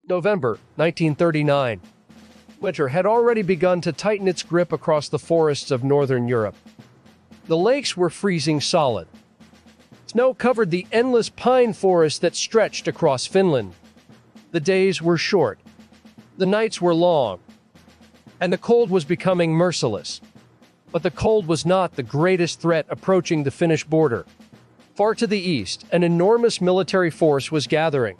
November 1939. Winter had already begun to tighten its grip across the forests of northern Europe. The lakes were freezing solid. Snow covered the endless pine forest that stretched across Finland. The days were short. The nights were long. And the cold was becoming merciless. But the cold was not the greatest threat approaching the Finnish border. Far to the east, an enormous military force was gathering.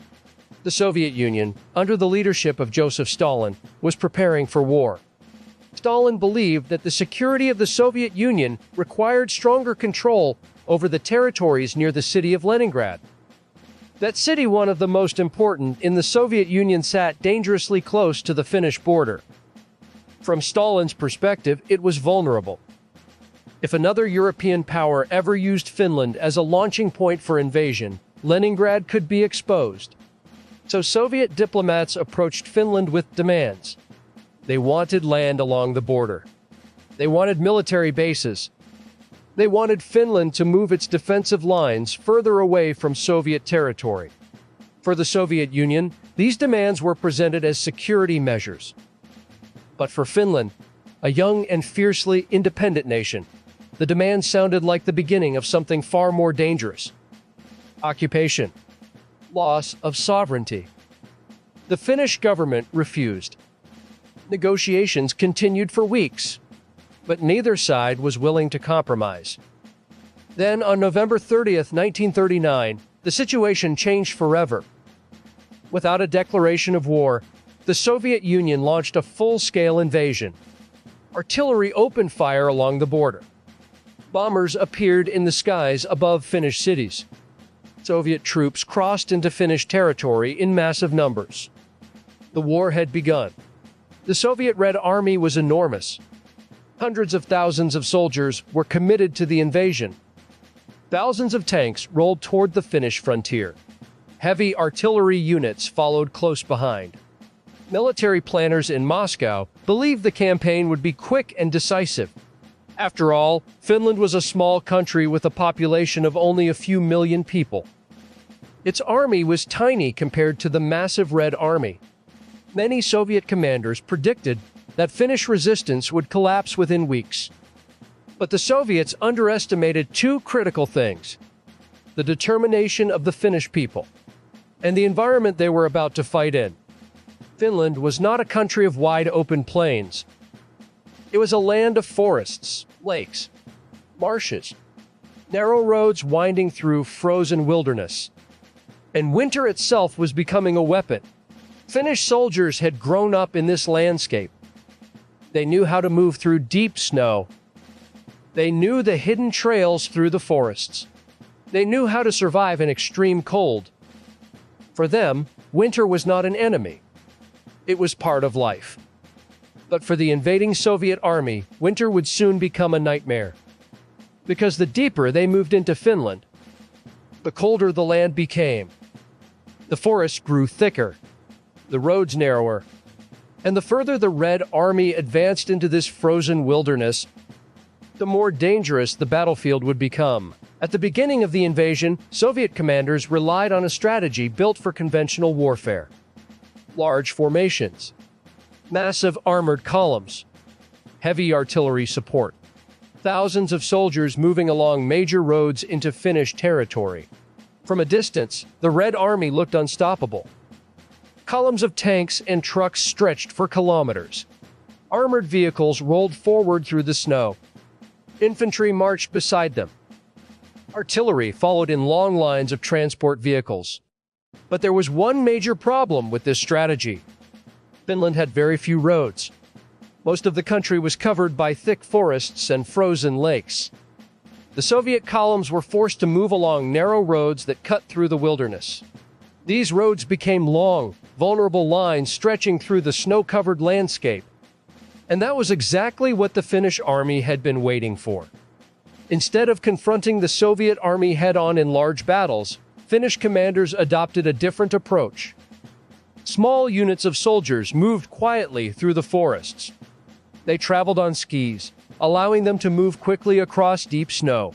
The Soviet Union, under the leadership of Joseph Stalin, was preparing for war. Stalin believed that the security of the Soviet Union required stronger control over the territories near the city of Leningrad. That city, one of the most important in the Soviet Union, sat dangerously close to the Finnish border. From Stalin's perspective, it was vulnerable. If another European power ever used Finland as a launching point for invasion, Leningrad could be exposed. So Soviet diplomats approached Finland with demands. They wanted land along the border. They wanted military bases. They wanted Finland to move its defensive lines further away from Soviet territory. For the Soviet Union, these demands were presented as security measures. But for Finland, a young and fiercely independent nation, the demands sounded like the beginning of something far more dangerous. Occupation. Loss of sovereignty. The Finnish government refused. Negotiations continued for weeks, but neither side was willing to compromise. Then, on November 30th, 1939, the situation changed forever. Without a declaration of war, the Soviet Union launched a full-scale invasion. Artillery opened fire along the border. Bombers appeared in the skies above Finnish cities. Soviet troops crossed into Finnish territory in massive numbers. The war had begun. The Soviet Red Army was enormous. Hundreds of thousands of soldiers were committed to the invasion. Thousands of tanks rolled toward the Finnish frontier. Heavy artillery units followed close behind. Military planners in Moscow believed the campaign would be quick and decisive. After all, Finland was a small country with a population of only a few million people. Its army was tiny compared to the massive Red Army. Many Soviet commanders predicted that Finnish resistance would collapse within weeks. But the Soviets underestimated two critical things: the determination of the Finnish people and the environment they were about to fight in. Finland was not a country of wide open plains. It was a land of forests, lakes, marshes, narrow roads winding through frozen wilderness. And winter itself was becoming a weapon. Finnish soldiers had grown up in this landscape. They knew how to move through deep snow. They knew the hidden trails through the forests. They knew how to survive in extreme cold. For them, winter was not an enemy. It was part of life. But for the invading Soviet army, winter would soon become a nightmare. Because the deeper they moved into Finland, the colder the land became. The forests grew thicker, the roads narrower, and the further the Red Army advanced into this frozen wilderness, the more dangerous the battlefield would become. At the beginning of the invasion, Soviet commanders relied on a strategy built for conventional warfare. Large formations, massive armored columns, heavy artillery support, thousands of soldiers moving along major roads into Finnish territory. From a distance, the Red Army looked unstoppable. Columns of tanks and trucks stretched for kilometers. Armored vehicles rolled forward through the snow. Infantry marched beside them. Artillery followed in long lines of transport vehicles. But there was one major problem with this strategy. Finland had very few roads. Most of the country was covered by thick forests and frozen lakes. The Soviet columns were forced to move along narrow roads that cut through the wilderness. These roads became long, vulnerable lines stretching through the snow-covered landscape. And that was exactly what the Finnish army had been waiting for. Instead of confronting the Soviet army head-on in large battles, Finnish commanders adopted a different approach. Small units of soldiers moved quietly through the forests. They traveled on skis, allowing them to move quickly across deep snow.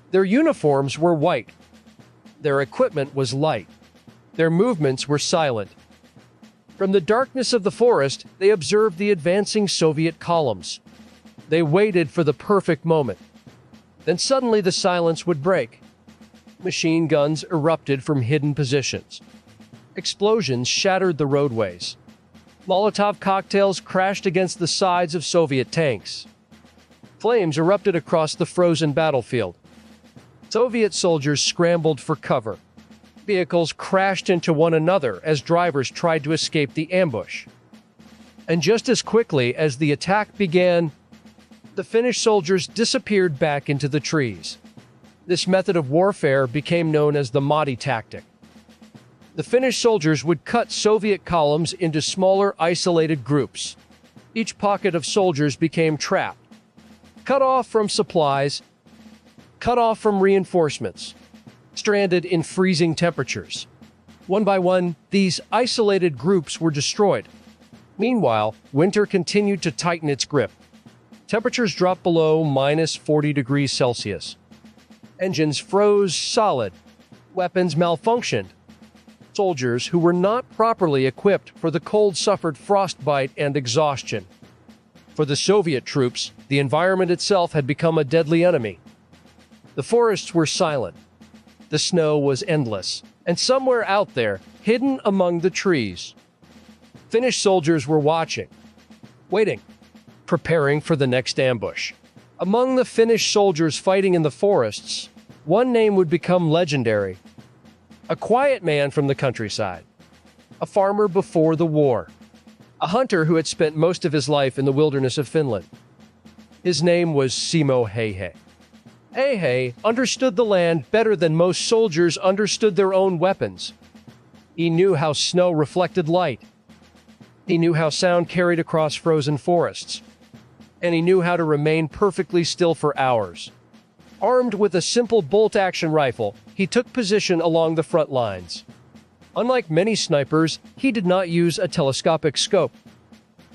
Their uniforms were white. Their equipment was light. Their movements were silent. From the darkness of the forest, they observed the advancing Soviet columns. They waited for the perfect moment. Then suddenly the silence would break. Machine guns erupted from hidden positions. Explosions shattered the roadways. Molotov cocktails crashed against the sides of Soviet tanks. Flames erupted across the frozen battlefield. Soviet soldiers scrambled for cover. Vehicles crashed into one another as drivers tried to escape the ambush. And just as quickly as the attack began, the Finnish soldiers disappeared back into the trees. This method of warfare became known as the Modi tactic. The Finnish soldiers would cut Soviet columns into smaller, isolated groups. Each pocket of soldiers became trapped, cut off from supplies, cut off from reinforcements, stranded in freezing temperatures. One by one, these isolated groups were destroyed. Meanwhile, winter continued to tighten its grip. Temperatures dropped below -40 degrees Celsius. Engines froze solid. Weapons malfunctioned. Soldiers who were not properly equipped for the cold suffered frostbite and exhaustion. For the Soviet troops, the environment itself had become a deadly enemy. The forests were silent. The snow was endless. And somewhere out there, hidden among the trees, Finnish soldiers were watching, waiting, preparing for the next ambush. Among the Finnish soldiers fighting in the forests, one name would become legendary. A quiet man from the countryside. A farmer before the war. A hunter who had spent most of his life in the wilderness of Finland. His name was Simo Häyhä. Häyhä understood the land better than most soldiers understood their own weapons. He knew how snow reflected light. He knew how sound carried across frozen forests. And he knew how to remain perfectly still for hours. Armed with a simple bolt-action rifle, he took position along the front lines. Unlike many snipers, he did not use a telescopic scope.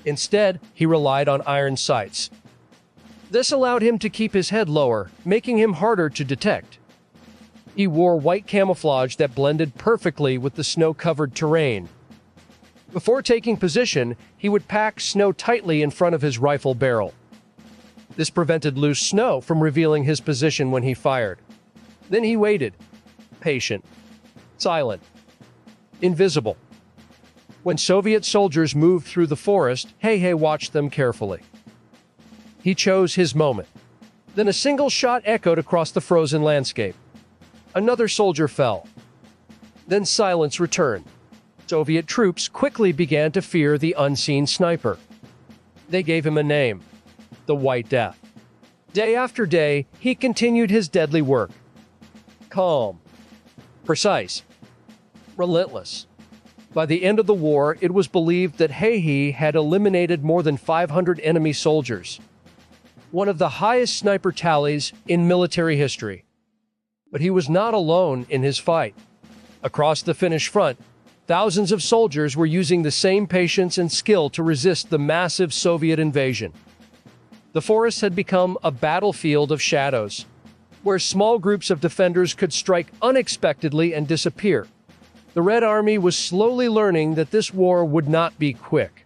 Instead, he relied on iron sights. This allowed him to keep his head lower, making him harder to detect. He wore white camouflage that blended perfectly with the snow-covered terrain. Before taking position, he would pack snow tightly in front of his rifle barrel. This prevented loose snow from revealing his position when he fired. Then he waited, patient, silent, invisible. When Soviet soldiers moved through the forest, Häyhä watched them carefully. He chose his moment. Then a single shot echoed across the frozen landscape. Another soldier fell. Then silence returned. Soviet troops quickly began to fear the unseen sniper. They gave him a name: the White Death. Day after day, he continued his deadly work. Calm, precise, relentless. By the end of the war, it was believed that Häyhä had eliminated more than 500 enemy soldiers, one of the highest sniper tallies in military history. But he was not alone in his fight. Across the Finnish front, thousands of soldiers were using the same patience and skill to resist the massive Soviet invasion. The forest had become a battlefield of shadows, where small groups of defenders could strike unexpectedly and disappear. The Red Army was slowly learning that this war would not be quick,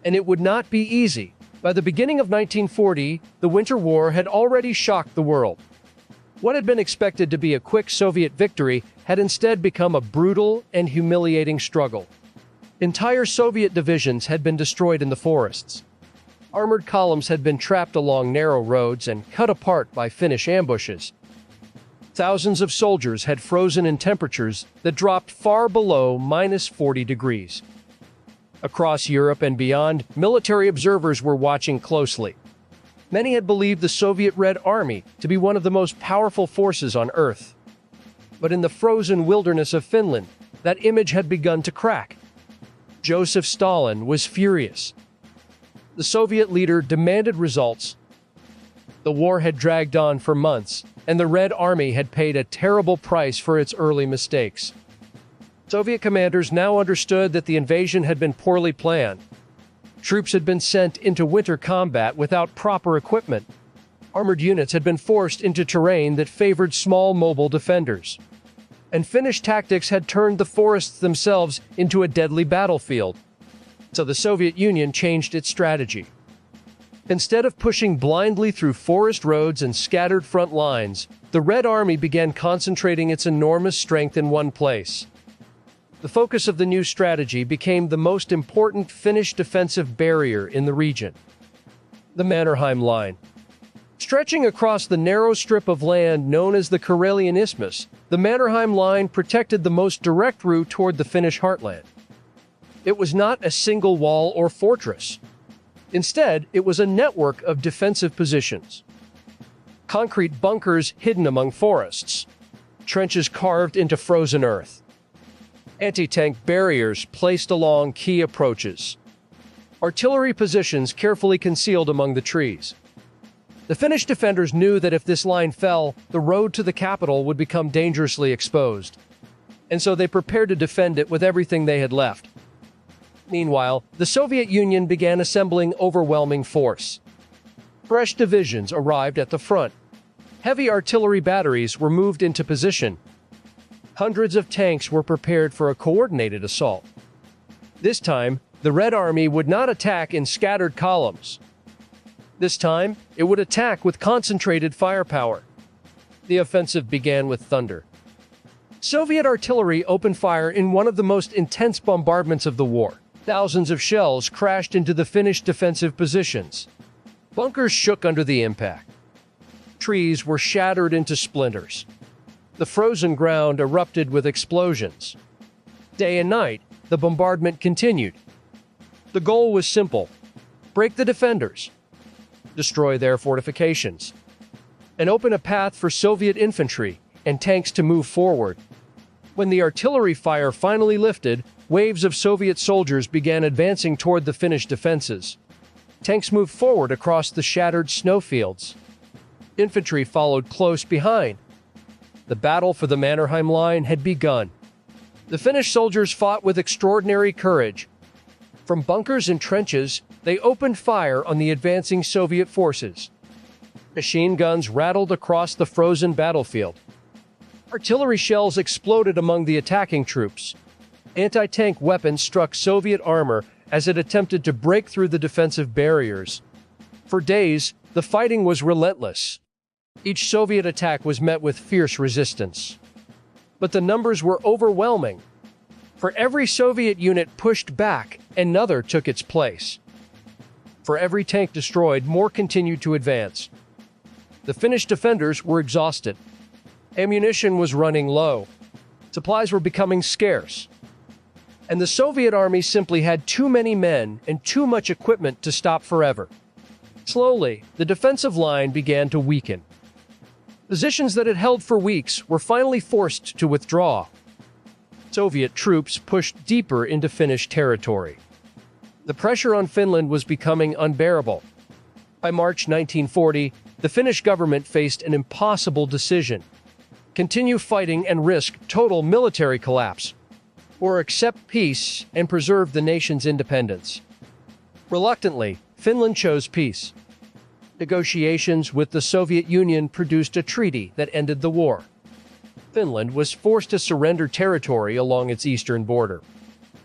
and it would not be easy. By the beginning of 1940, the Winter War had already shocked the world. What had been expected to be a quick Soviet victory had instead become a brutal and humiliating struggle. Entire Soviet divisions had been destroyed in the forests. Armored columns had been trapped along narrow roads and cut apart by Finnish ambushes. Thousands of soldiers had frozen in temperatures that dropped far below -40 degrees. Across Europe and beyond, military observers were watching closely. Many had believed the Soviet Red Army to be one of the most powerful forces on Earth. But in the frozen wilderness of Finland, that image had begun to crack. Joseph Stalin was furious. The Soviet leader demanded results. The war had dragged on for months, and the Red Army had paid a terrible price for its early mistakes. Soviet commanders now understood that the invasion had been poorly planned. Troops had been sent into winter combat without proper equipment. Armored units had been forced into terrain that favored small mobile defenders. And Finnish tactics had turned the forests themselves into a deadly battlefield. So the Soviet Union changed its strategy. Instead of pushing blindly through forest roads and scattered front lines, the Red Army began concentrating its enormous strength in one place. The focus of the new strategy became the most important Finnish defensive barrier in the region, the Mannerheim Line. Stretching across the narrow strip of land known as the Karelian Isthmus, the Mannerheim Line protected the most direct route toward the Finnish heartland. It was not a single wall or fortress. Instead, it was a network of defensive positions. Concrete bunkers hidden among forests, trenches carved into frozen earth, anti-tank barriers placed along key approaches, artillery positions carefully concealed among the trees. The Finnish defenders knew that if this line fell, the road to the capital would become dangerously exposed, and so they prepared to defend it with everything they had left. Meanwhile, the Soviet Union began assembling overwhelming force. Fresh divisions arrived at the front. Heavy artillery batteries were moved into position. Hundreds of tanks were prepared for a coordinated assault. This time, the Red Army would not attack in scattered columns. This time, it would attack with concentrated firepower. The offensive began with thunder. Soviet artillery opened fire in one of the most intense bombardments of the war. Thousands of shells crashed into the Finnish defensive positions. Bunkers shook under the impact. Trees were shattered into splinters. The frozen ground erupted with explosions. Day and night, the bombardment continued. The goal was simple: break the defenders, destroy their fortifications, and open a path for Soviet infantry and tanks to move forward. When the artillery fire finally lifted, waves of Soviet soldiers began advancing toward the Finnish defenses. Tanks moved forward across the shattered snowfields. Infantry followed close behind. The battle for the Mannerheim Line had begun. The Finnish soldiers fought with extraordinary courage. From bunkers and trenches, they opened fire on the advancing Soviet forces. Machine guns rattled across the frozen battlefield. Artillery shells exploded among the attacking troops. Anti-tank weapons struck Soviet armor as it attempted to break through the defensive barriers. For days, the fighting was relentless. Each Soviet attack was met with fierce resistance. But the numbers were overwhelming. For every Soviet unit pushed back, another took its place. For every tank destroyed, more continued to advance. The Finnish defenders were exhausted. Ammunition was running low. Supplies were becoming scarce. And the Soviet army simply had too many men and too much equipment to stop forever. Slowly, the defensive line began to weaken. Positions that had held for weeks were finally forced to withdraw. Soviet troops pushed deeper into Finnish territory. The pressure on Finland was becoming unbearable. By March 1940, the Finnish government faced an impossible decision: continue fighting and risk total military collapse, or accept peace and preserve the nation's independence. Reluctantly, Finland chose peace. Negotiations with the Soviet Union produced a treaty that ended the war. Finland was forced to surrender territory along its eastern border.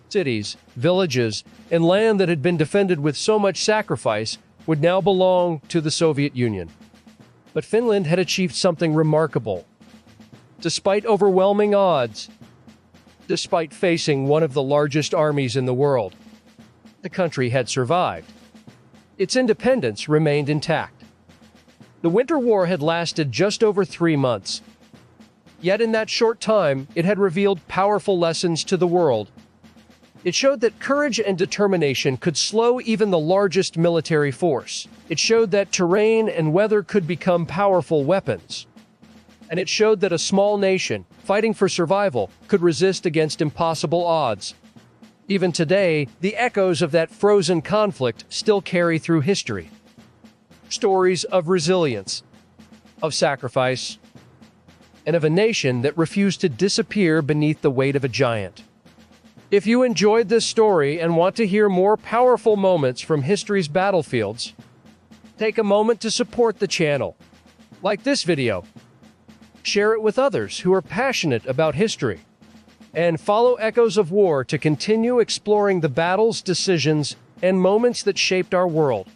Cities, villages, and land that had been defended with so much sacrifice would now belong to the Soviet Union. But Finland had achieved something remarkable. Despite overwhelming odds, despite facing one of the largest armies in the world, the country had survived. Its independence remained intact. The Winter War had lasted just over 3 months. Yet in that short time, it had revealed powerful lessons to the world. It showed that courage and determination could slow even the largest military force. It showed that terrain and weather could become powerful weapons. And it showed that a small nation, fighting for survival, could resist against impossible odds. Even today, the echoes of that frozen conflict still carry through history. Stories of resilience, of sacrifice, and of a nation that refused to disappear beneath the weight of a giant. If you enjoyed this story and want to hear more powerful moments from history's battlefields, take a moment to support the channel. Like this video, share it with others who are passionate about history, and follow Echoes of War to continue exploring the battles, decisions, and moments that shaped our world.